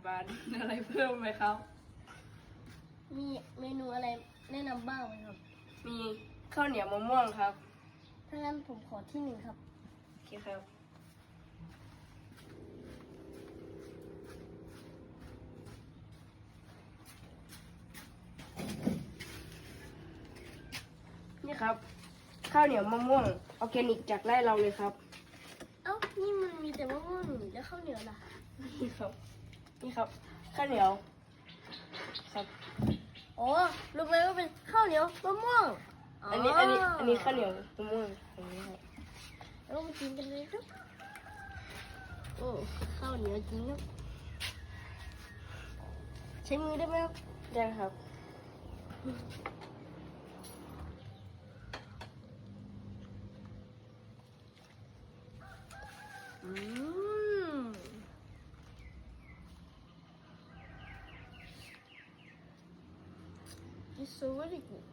บานอะไรเพิ่มไหมครับ มีเมนูอะไรแนะนำบ้างไหมครับ มีข้าวเหนียวมะม่วงครับ ถ้างั้นผมขอที่หนึ่งครับ โอเคครับนี่ครับ ข้าวเหนียวมะม่วงออร์แกนิกจากไร่เราเลยครับ เอ้า นี่มันมีแต่มะม่วงแล้วข้าวเหนียวล่ะ นี่ครับ นี่ครับ ข้าวเหนียวครับ อ๋อรู้ไหมว่าเป็นข้าวเหนียวมะม่วง อันนี้ข้าวเหนียวมะม่วงอันนี้ครับ แล้วมากินกันเลยครับ โอ้ข้าวเหนียวจริงครับ ใช้มือได้ไหมครับ ได้ครับ อืม It's so very good